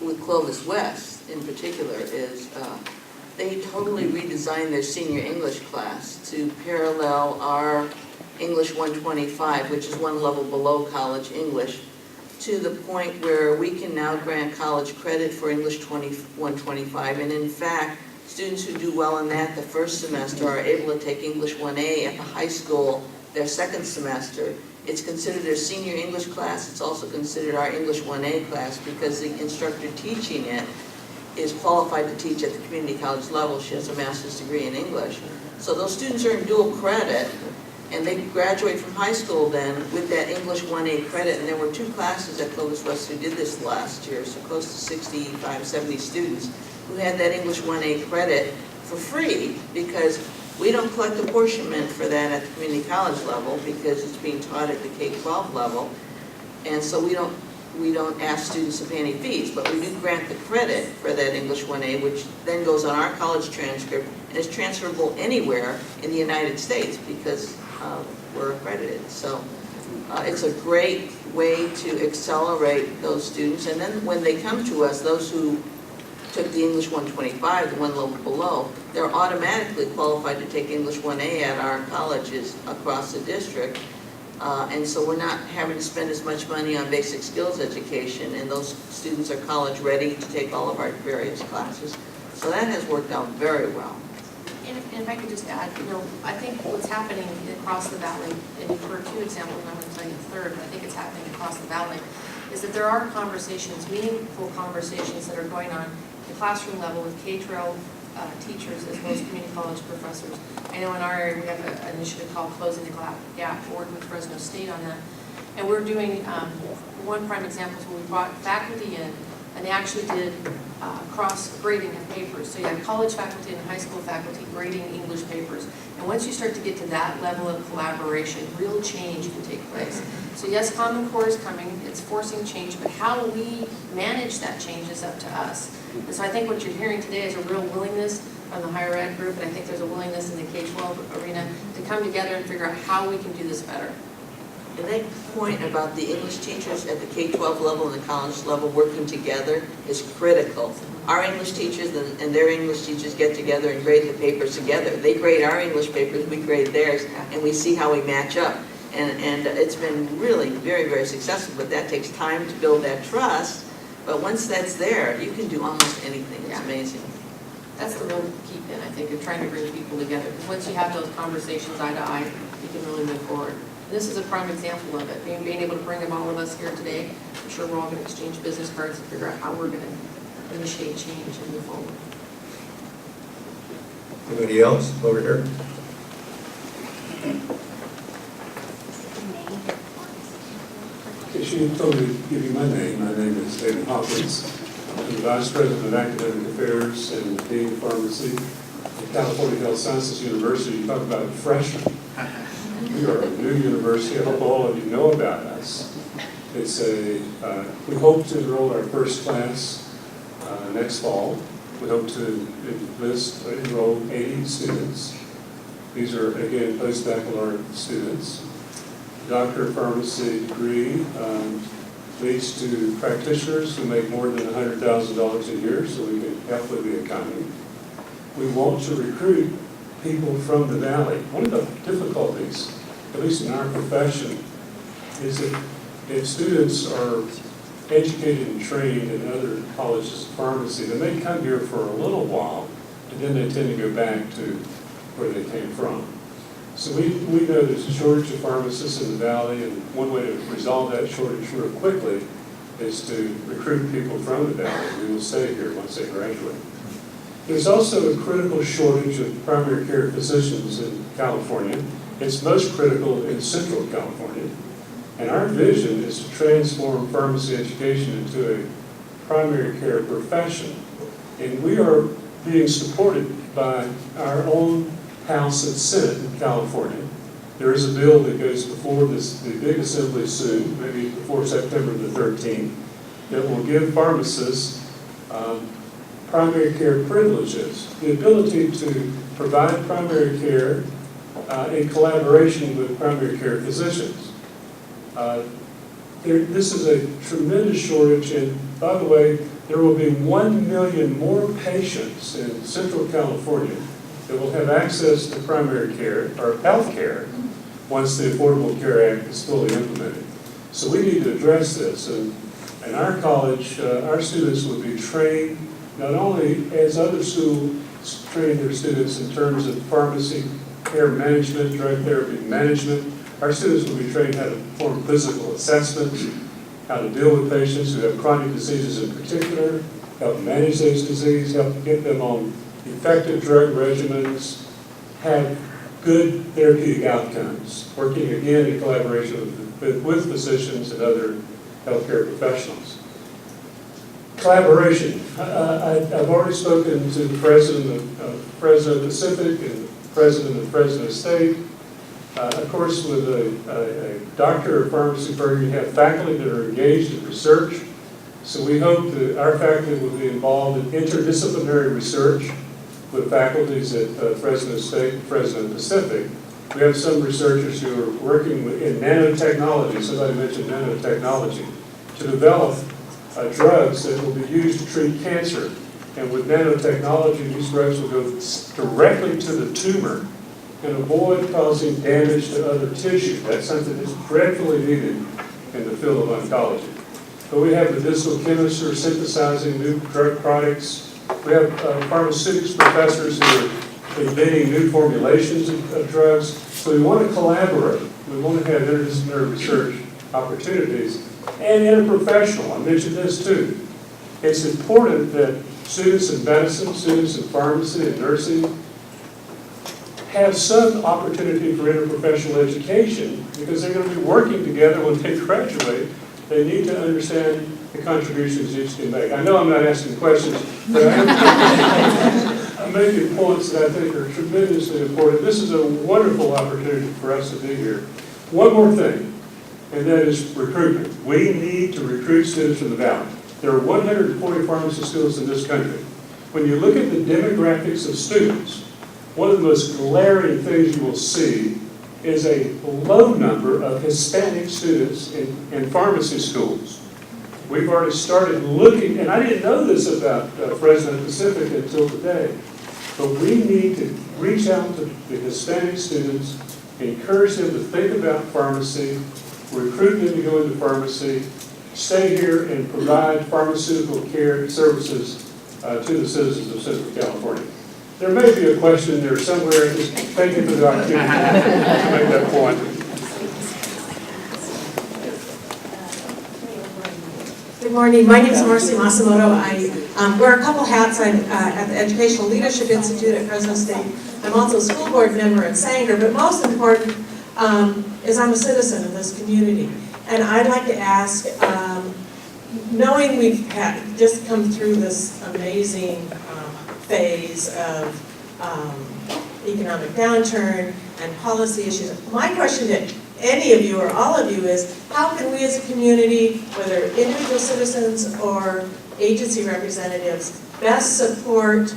with Clovis West in particular is they totally redesigned their senior English class to parallel our English 125, which is one level below college English, to the point where we can now grant college credit for English 125. And in fact, students who do well in that the first semester are able to take English 1A at the high school their second semester. It's considered their senior English class. It's also considered our English 1A class because the instructor teaching it is qualified to teach at the community college level. She has a master's degree in English. So those students earn dual credit, and they graduate from high school then with that English 1A credit. And there were 2 classes at Clovis West who did this last year, so close to 65, 70 students who had that English 1A credit for free, because we don't collect apportionment for that at the community college level because it's being taught at the K-12 level. And so we don't ask students to pay any fees, but we do grant the credit for that English 1A, which then goes on our college transcript and is transferable anywhere in the United States because we're accredited. So it's a great way to accelerate those students. And then when they come to us, those who took the English 125, the one level below, they're automatically qualified to take English 1A at our colleges across the district. And so we're not having to spend as much money on basic skills education, and those students are college ready to take all of our various classes. So that has worked out very well. And if I could just add, I think what's happening across the valley, and you've heard 2 examples, and I'm going to tell you a third, but I think it's happening across the valley, is that there are conversations, meaningful conversations that are going on at the classroom level with K-12 teachers as well as community college professors. I know in our area we have an initiative called Closing the Gap, working with Fresno State on that. And we're doing, one prime example is when we brought faculty in, and they actually did cross-grading of papers. So you have college faculty and high school faculty grading English papers. And once you start to get to that level of collaboration, real change can take place. So yes, Common Core is coming, it's forcing change, but how we manage that change is up to us. And so I think what you're hearing today is a real willingness from the higher ed group, and I think there's a willingness in the K-12 arena to come together and figure out how we can do this better. And that point about the English teachers at the K-12 level and the college level working together is critical. Our English teachers and their English teachers get together and grade the papers together. They grade our English papers, we grade theirs, and we see how we match up. And it's been really very, very successful, but that takes time to build that trust. But once that's there, you can do almost anything. It's amazing. That's the real key pin, I think, of trying to bring people together. Because once you have those conversations eye to eye, you can really move forward. this is a prime example of it, being able to bring all of us here today. I'm sure we're all going to exchange business cards and figure out how we're going to initiate change and move forward. Anybody else over here? She told me to give you my name. My name is David Hawkins. I'm the Vice President of Academic Affairs and Dean of Pharmacy at California Health Sciences University. You talk about freshmen. We are a new university. I hope all of you know about us. It's we hope to enroll our first class next fall. We hope to enroll 80 students. These are, again, post-baccalaureate students. Doctor of Pharmacy degree leads to practitioners who make more than $100,000 a year, so we can help with the economy. We want to recruit people from the Valley. One of the difficulties, at least in our profession, is that if students are educated and trained in other colleges of pharmacy, then they come here for a little while, and then they tend to go back to where they came from. So we know there's a shortage of pharmacists in the Valley, and one way to resolve that shortage real quickly is to recruit people from the Valley who will stay here once they graduate. There's also a critical shortage of primary care physicians in California. It's most critical in Central California. And our vision is to transform pharmacy education into a primary care profession. And we are being supported by our own House and Senate in California. There is a bill that goes before the big assembly soon, maybe before September the 13th, that will give pharmacists primary care privileges, the ability to provide primary care in collaboration with primary care physicians. This is a tremendous shortage, and by the way, there will be 1 million more patients in Central California that will have access to primary care or health care once the Affordable Care Act is fully implemented. So we need to address this. And our college, our students will be trained not only as other schools train their students in terms of pharmacy, care management, drug therapy management, our students will be trained how to perform physical assessments, how to deal with patients who have chronic diseases in particular, help manage those diseases, help get them on effective drug regimens, have good therapeutic outcomes, working again in collaboration with physicians and other healthcare professionals. Collaboration. I've already spoken to the president of Fresno Pacific and the president of Fresno State. Of course, with a doctor of pharmacy program, you have faculty that are engaged in research. So we hope that our faculty will be involved in interdisciplinary research with faculties at Fresno State and Fresno Pacific. We have some researchers who are working in nanotechnology, somebody mentioned nanotechnology, to develop drugs that will be used to treat cancer. And with nanotechnology, these drugs will go directly to the tumor and avoid causing damage to other tissue. That's something that's dreadfully needed in the field of oncology. But we have medicinal chemists who are synthesizing new drug products. We have pharmaceutics professors who are inventing new formulations of drugs. So we want to collaborate. We want to have interdisciplinary research opportunities and interprofessional. I mentioned this too. It's important that students in medicine, students in pharmacy and nursing have some opportunity for interprofessional education because they're going to be working together when they graduate. They need to understand the contributions each can make. I know I'm not asking questions, but I'm making points that I think are tremendously important. This is a wonderful opportunity for us to be here. One more thing, and that is recruitment. We need to recruit students from the Valley. There are 140 pharmacy schools in this country. When you look at the demographics of students, one of the most glaring things you will see is a low number of Hispanic students in pharmacy schools. We've already started looking, and I didn't know this about Fresno Pacific until today, but we need to reach out to the Hispanic students, encourage them to think about pharmacy, recruit them to go into pharmacy, stay here and provide pharmaceutical care services to the citizens of Central California. There may be a question there somewhere, just thank you for the opportunity to make that point. Good morning. My name is Marcy Masamoto. I wear a couple hats. I'm at the Educational Leadership Institute at Fresno State. I'm also a school board member at Sandra, but most important is I'm a citizen of this community. And I'd like to ask, knowing we've just come through this amazing phase of economic downturn and policy issues, my question to any of you or all of you is, how can we as a community, whether individual citizens or agency representatives, best support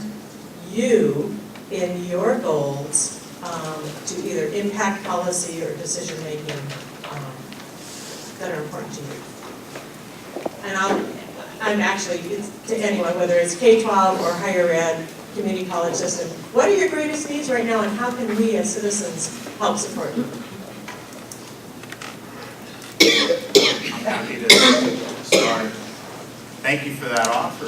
you in your goals to either impact policy or decision making that are important to you? And I'm actually, it's to anyone, whether it's K-12 or higher ed, community college system, what are your greatest needs right now and how can we as citizens help support you? I'm happy to start. Thank you for that offer.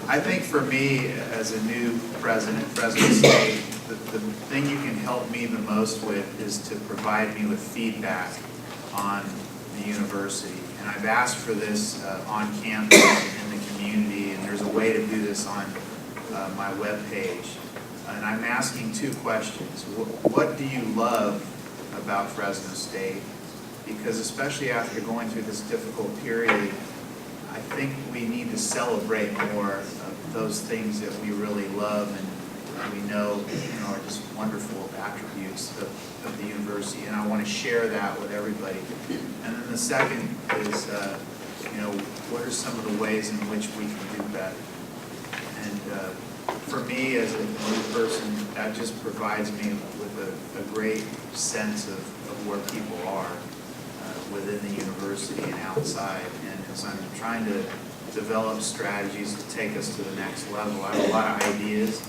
I think for me, as a new president of Fresno State, the thing you can help me the most with is to provide me with feedback on the university. And I've asked for this on campus in the community, and there's a way to do this on my webpage. And I'm asking two questions. What do you love about Fresno State? Because especially after going through this difficult period, I think we need to celebrate more of those things that we really love and we know, are just wonderful attributes of the university. And I want to share that with everybody. And then the second is, what are some of the ways in which we can do better? And for me, as a new person, that just provides me with a great sense of where people are within the university and outside. And as I'm trying to develop strategies to take us to the next level, I have a lot of ideas,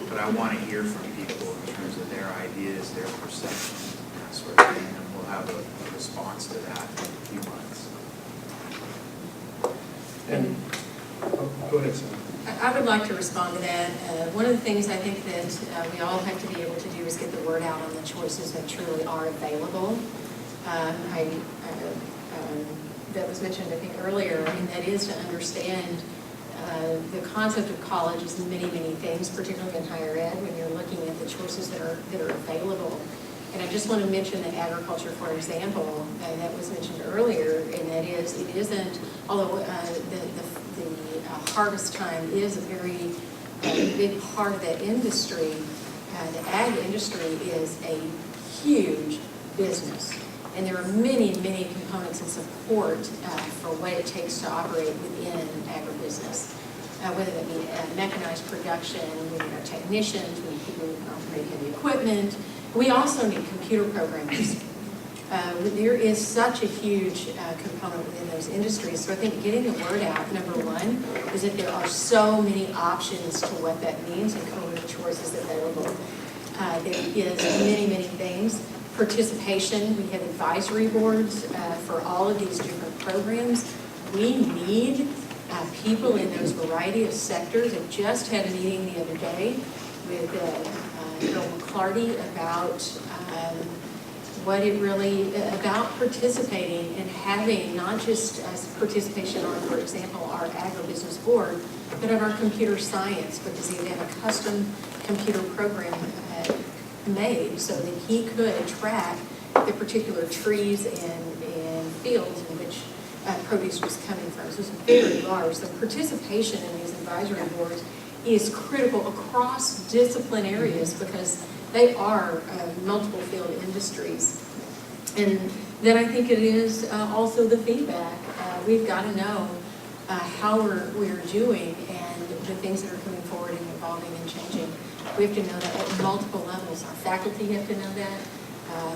but I want to hear from people in terms of their ideas, their perception, that sort of thing, and we'll have a response to that in a few months. And, go ahead, Sandra. I would like to respond to that. One of the things I think that we all have to be able to do is get the word out on the choices that truly are available. That was mentioned, I think, earlier, and that is to understand the concept of college is many, many things, particularly in higher ed, when you're looking at the choices that are available. And I just want to mention that agriculture, for example, that was mentioned earlier, and that is, it isn't, although the harvest time is a very big part of that industry, the ag industry is a huge business. And there are many, many components and support for what it takes to operate within agribusiness. Whether that be mechanized production, we need our technicians, we need people who can operate heavy equipment. We also need computer programmers. There is such a huge component within those industries. So I think getting the word out, number one, is that there are so many options to what that means and career choices available. There is many, many things. Participation, we have advisory boards for all of these different programs. We need people in those variety of sectors. I just had a meeting the other day with Carole McClarty about what it really, about participating and having not just participation on, for example, our agribusiness board, but of our computer science, because he have a custom computer program made so that he could track the particular trees and fields in which produce was coming from. So it's very large. The participation in these advisory boards is critical across discipline areas because they are multiple field industries. And then I think it is also the feedback. We've got to know how we're doing and the things that are coming forward and evolving and changing. We have to know that at multiple levels. Our faculty have to know that.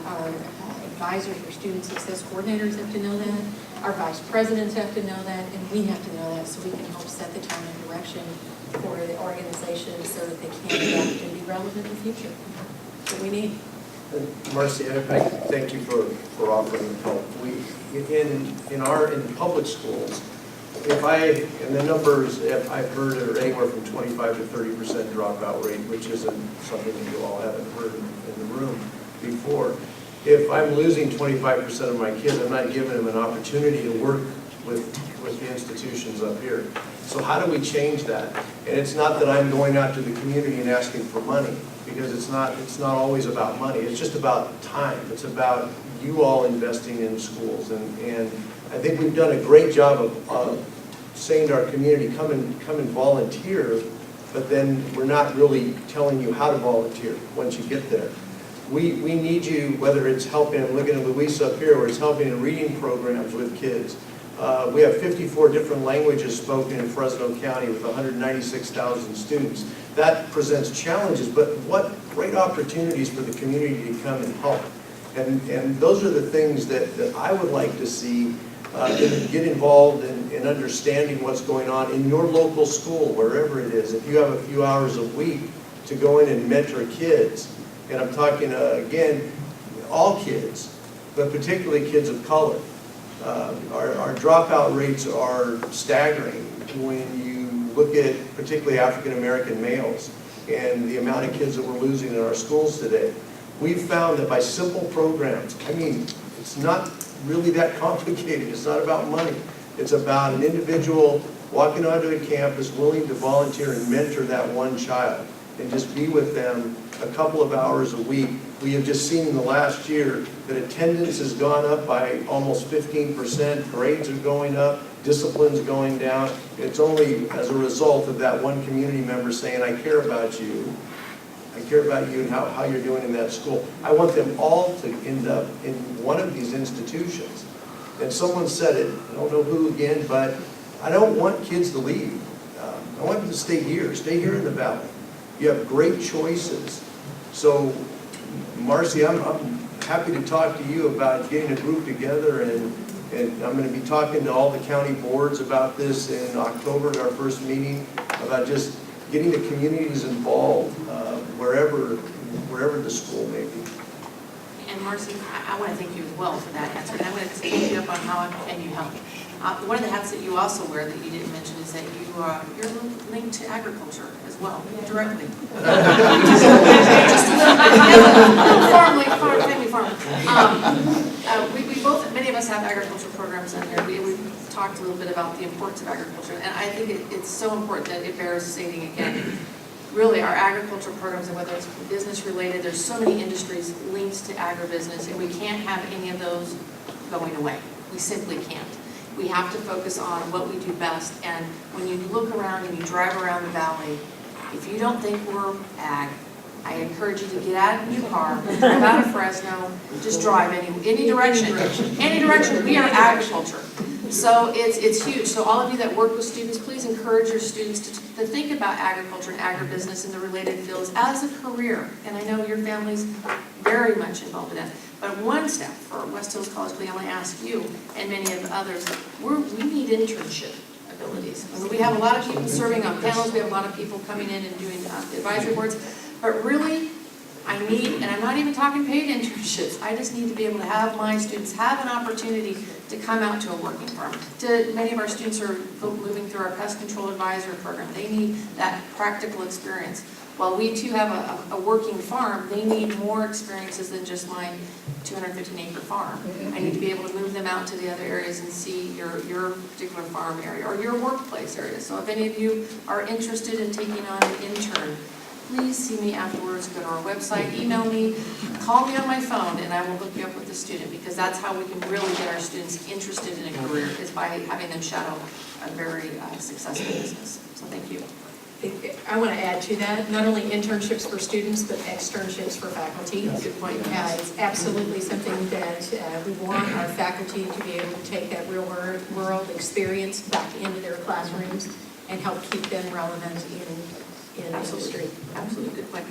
Our advisors, our student success coordinators have to know that. Our vice presidents have to know that. And we have to know that so we can help set the tone and direction for the organization so that they can adapt and be relevant in the future. That's what we need. And Marcy, I thank you for offering help. In public schools, and the numbers, I've heard are anywhere from 25 to 30% dropout rate, which isn't something that you all haven't heard in the room before. if I'm losing 25% of my kids, I'm not giving them an opportunity to work with the institutions up here. So how do we change that? And it's not that I'm going out to the community and asking for money, because it's not always about money. It's just about time. It's about you all investing in schools. And I think we've done a great job of saying to our community, come and volunteer, but then we're not really telling you how to volunteer once you get there. We need you, whether it's helping, I'm looking at Luis up here, or it's helping in reading programs with kids. We have 54 different languages spoken in Fresno County with 196,000 students. That presents challenges, but what great opportunities for the community to come and help. And those are the things that I would like to see, get involved in understanding what's going on in your local school, wherever it is. If you have a few hours a week to go in and mentor kids, and I'm talking, again, all kids, but particularly kids of color. Our dropout rates are staggering when you look at particularly African-American males and the amount of kids that we're losing in our schools today. We've found that by simple programs, I mean, it's not really that complicated. It's not about money. It's about an individual walking onto a campus willing to volunteer and mentor that one child and just be with them a couple of hours a week. We have just seen in the last year that attendance has gone up by almost 15%, grades are going up, discipline's going down. It's only as a result of that one community member saying, I care about you. I care about you and how you're doing in that school. I want them all to end up in one of these institutions. And someone said it, I don't know who again, but I don't want kids to leave. I want them to stay here in the Valley. You have great choices. So, Marcy, I'm happy to talk to you about getting a group together, and I'm going to be talking to all the county boards about this in October at our first meeting, about just getting the communities involved wherever the school may be. And Marcy, I want to thank you as well for that answer, and I'm going to take you up on how can you help. One of the hats that you also wear that you didn't mention is that you're linked to agriculture as well, directly. Just a little farm, like family farm. We both, many of us have agriculture programs in here. We've talked a little bit about the importance of agriculture, and I think it's so important that it bears stating again. Really, our agriculture programs, and whether it's business related, there's so many industries linked to agribusiness, and we can't have any of those going away. We simply can't. We have to focus on what we do best, and when you look around and you drive around the valley, if you don't think we're ag, I encourage you to get out of your car, drive out of Fresno, just drive any direction. Any direction. We are agriculture. So it's huge. So all of you that work with students, please encourage your students to think about agriculture and agribusiness and the related fields as a career. And I know your family's very much involved in that. But one step for West Hills College, I want to ask you and many of the others, we need internship abilities. We have a lot of people serving on panels. We have a lot of people coming in and doing advisory boards. But really, I need, and I'm not even talking paid internships, I just need to be able to have my students have an opportunity to come out to a working farm. Many of our students are moving through our pest control advisor program. They need that practical experience. While we too have a working farm, they need more experiences than just my 215-acre farm. I need to be able to move them out to the other areas and see your particular farm area or your workplace area. So if any of you are interested in taking on an intern, please see me afterwards, go to our website, email me, call me on my phone, and I will hook you up with the student, because that's how we can really get our students interested in a career, is by having them shadow a very successful business. So thank you. I want to add to that, not only internships for students, but externships for faculty. Good point. It's absolutely something that we want our faculty to be able to take that real world experience back into their classrooms and help keep them relevant in industry. Absolutely, good point.